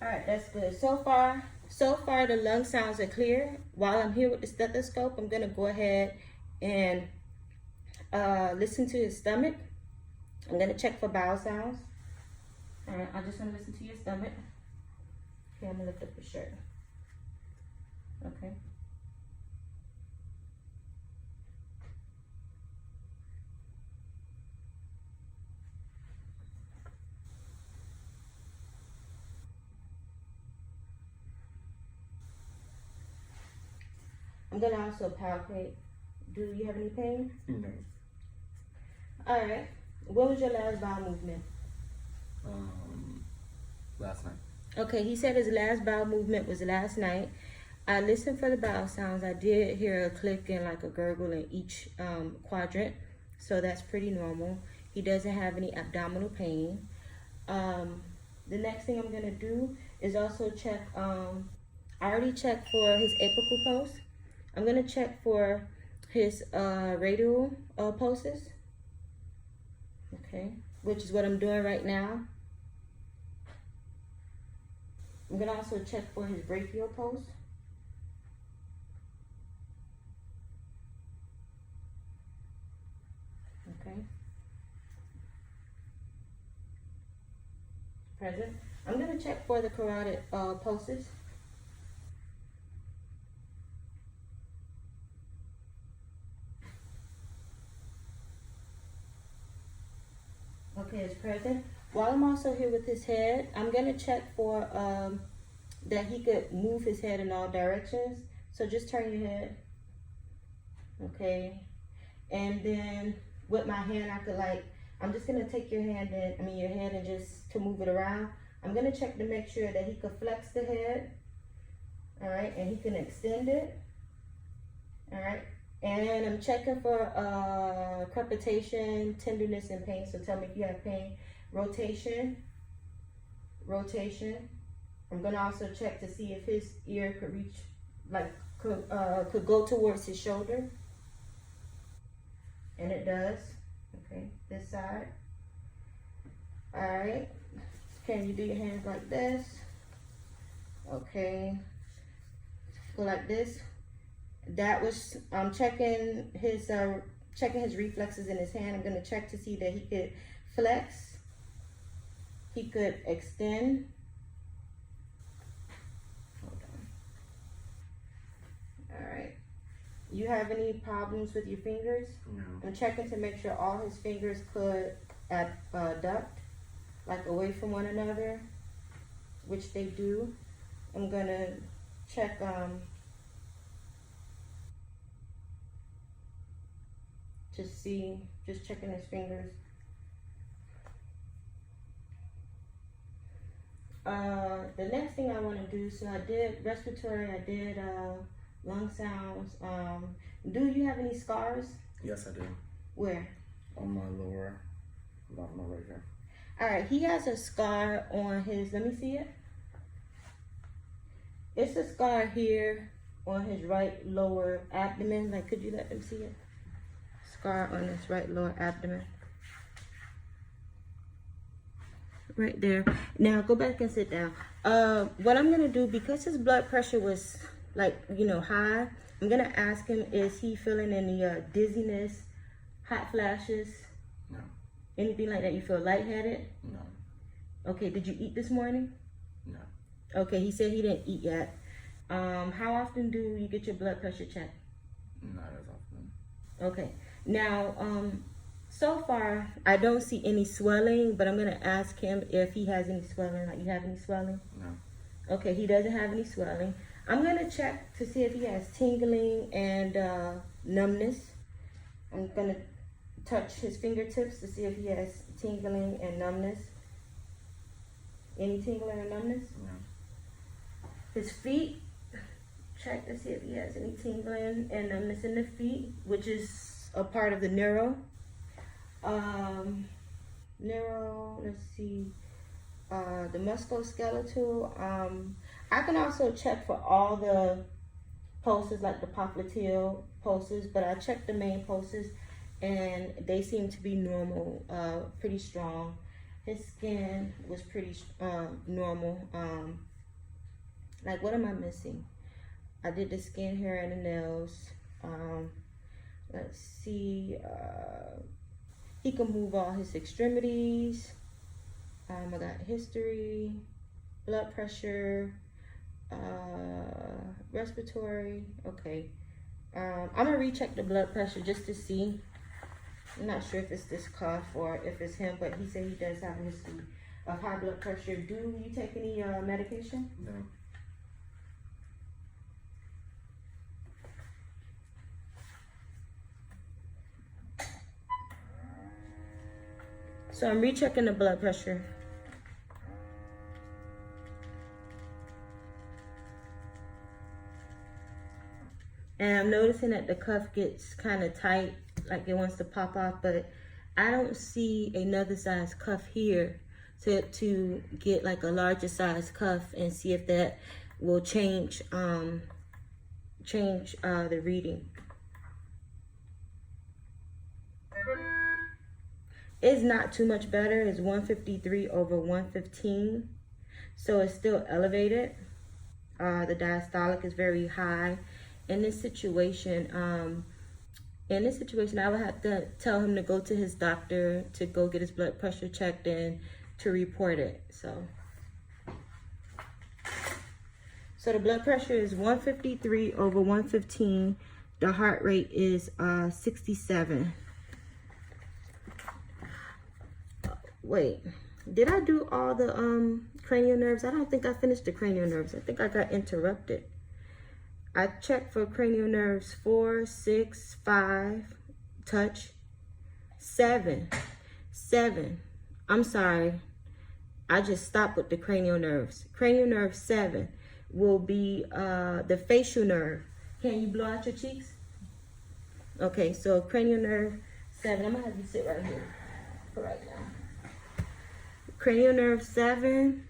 All right, that's good. So far the lung sounds are clear. While I'm here with the stethoscope, I'm gonna go ahead and listen to his stomach. I'm gonna check for bowel sounds. All right, I just wanna listen to your stomach. Okay, I'm gonna lift up your shirt. Okay. I'm gonna also palpate. Do you have any pain? No. All right. What was your last bowel movement? Last night. Okay, he said his last bowel movement was last night. I listened for the bowel sounds. I did hear a click and like a gurgle in each quadrant, so that's pretty normal. He doesn't have any abdominal pain. The next thing I'm gonna do is also check. I already checked for his apical pulse. I'm gonna check for his radial pulses. Okay, which is what I'm doing right now. I'm gonna also check for his brachial pulse. Okay. Present. I'm gonna check for the carotid pulses. Okay, it's present. While I'm also here with his head, I'm gonna check for that he could move his head in all directions. So just turn your head. Okay. And then with my hand, I could I'm just gonna take your hand and, your head and just to move it around. I'm gonna check to make sure that he could flex the head. All right, and he can extend it. All right. And I'm checking for crepitation, tenderness, and pain. So tell me if you have pain. Rotation. I'm gonna also check to see if his ear could reach, could go towards his shoulder. And it does. Okay, this side. All right. Can you do your hands like this? Okay. Go like this. That was checking his reflexes in his hand. I'm gonna check to see that he could flex, he could extend. Hold on. All right. You have any problems with your fingers? No. I'm checking to make sure all his fingers could abduct, like away from one another, which they do. I'm gonna check to see, just checking his fingers. The next thing I want to do, so I did respiratory, I did lung sounds. Do you have any scars? Yes, I do. Where? On my lower, right here. All right, he has a scar on his, let me see it. It's a scar here on his right lower abdomen. Like, could you let them see it? Scar on his right lower abdomen. Right there. Now go back and sit down. What I'm gonna do, because his blood pressure was high, I'm gonna ask him, is he feeling any dizziness, hot flashes? No. Anything like that? You feel lightheaded? No. Okay, did you eat this morning? No. Okay, he said he didn't eat yet. How often do you get your blood pressure checked? Not as often. Okay. Now, so far, I don't see any swelling, but I'm going to ask him if he has any swelling. Like, you have any swelling? No. Okay, he doesn't have any swelling. I'm going to check to see if he has tingling and numbness. I'm going to touch his fingertips to see if he has tingling and numbness. Any tingling or numbness? No. His feet, check to see if he has any tingling and numbness in the feet, which is a part of the neuro. Let's see, the musculoskeletal. I can also check for all the pulses, like the popliteal pulses, but I checked the main pulses and they seem to be normal, pretty strong. His skin was pretty normal. Like, what am I missing? I did the skin, hair, and the nails. Let's see. He can move all his extremities. I got history, blood pressure, respiratory. Okay. I'm gonna recheck the blood pressure just to see. I'm not sure if it's this cough or if it's him, but he said he does have a history of high blood pressure. Do you take any medication? No. So I'm rechecking the blood pressure. And I'm noticing that the cuff gets kind of tight, like it wants to pop off, but I don't see another size cuff here to get like a larger size cuff and see if that will change the reading. It's not too much better. It's 153 over 115, so it's still elevated. The diastolic is very high. In this situation, I would have to tell him to go to his doctor to go get his blood pressure checked and to report it. So the blood pressure is 153 over 115. The heart rate is 67. Wait, did I do all the cranial nerves? I don't think I finished the cranial nerves. I think I got interrupted. I checked for cranial nerves 4, 6, 5, touch, 7. I'm sorry. I just stopped with the cranial nerves. Cranial nerve 7 will be the facial nerve. Can you blow out your cheeks? Okay, so cranial nerve 7. I'm gonna have you sit right here for right now. Cranial nerve 7.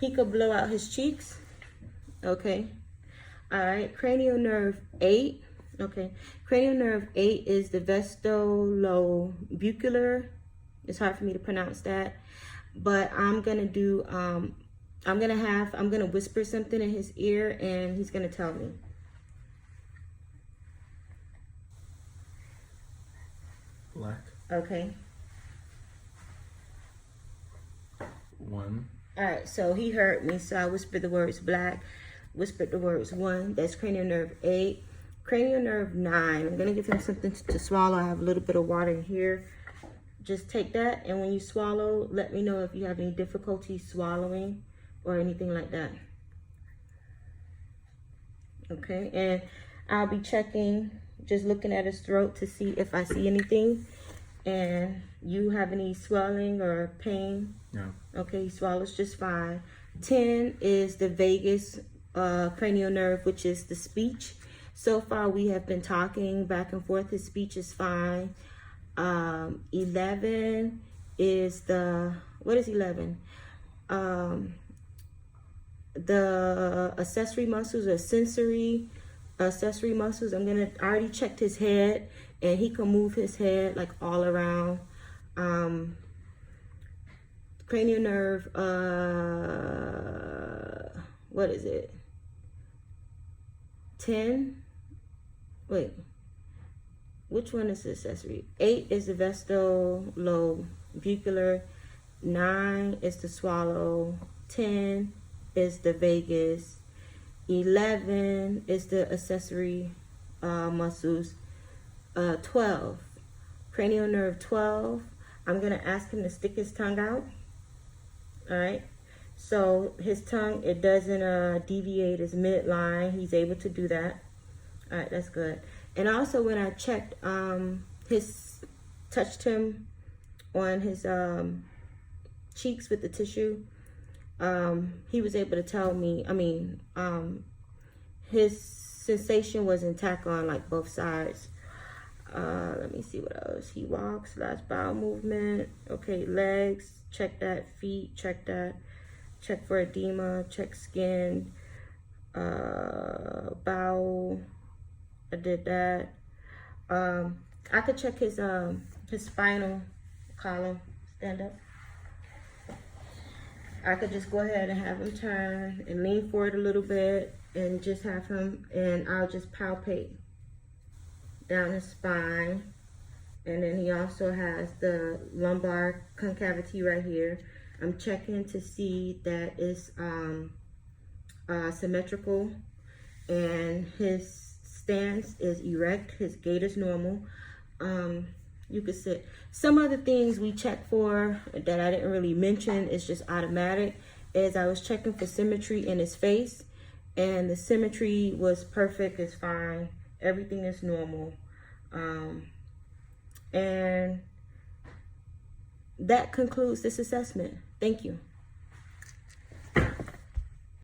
He could blow out his cheeks. Okay. All right. Cranial nerve 8. Okay. Cranial nerve 8 is the vestibulobuccal. It's hard for me to pronounce that, but I'm gonna do. I'm gonna whisper something in his ear, and he's gonna tell me. Black. Okay. 1. All right. So he heard me, so I whispered the words black. Whispered the words 1. That's cranial nerve 8. Cranial nerve 9. I'm gonna give him something to swallow. I have a little bit of water in here. Just take that, and when you swallow, let me know if you have any difficulty swallowing or anything like that. Okay, and I'll be checking, just looking at his throat to see if I see anything. And you have any swelling or pain? No. Okay, he swallows just fine. 10 is the vagus cranial nerve, which is the speech. So far, we have been talking back and forth. His speech is fine. 11 is what is 11? The accessory muscles or sensory accessory muscles. I already checked his head, and he can move his head like all around. Cranial nerve, what is it? 10? Wait. Which one is the accessory? 8 is the vestibulobuccal. 9 is the swallow. 10 is the vagus. 11 is the accessory muscles. 12. Cranial nerve 12. I'm going to ask him to stick his tongue out. All right. So his tongue, it doesn't deviate his midline. He's able to do that. All right, that's good. And also when I checked, touched him on his cheeks with the tissue, he was able to tell me, his sensation was intact on like both sides. Let me see what else. He walks, last bowel movement. Okay, legs, check that. Feet, check that. Check for edema, check skin, bowel. I did that. I could check his spinal column. Stand up. I could just go ahead and have him turn and lean forward a little bit and just have him, and I'll just palpate down his spine. And then he also has the lumbar concavity right here. I'm checking to see that it's symmetrical, and his stance is erect, his gait is normal. You could sit. Some other things we check for that I didn't really mention, is just automatic, is I was checking for symmetry in his face, and the symmetry was perfect, it's fine, everything is normal. And that concludes this assessment. Thank you.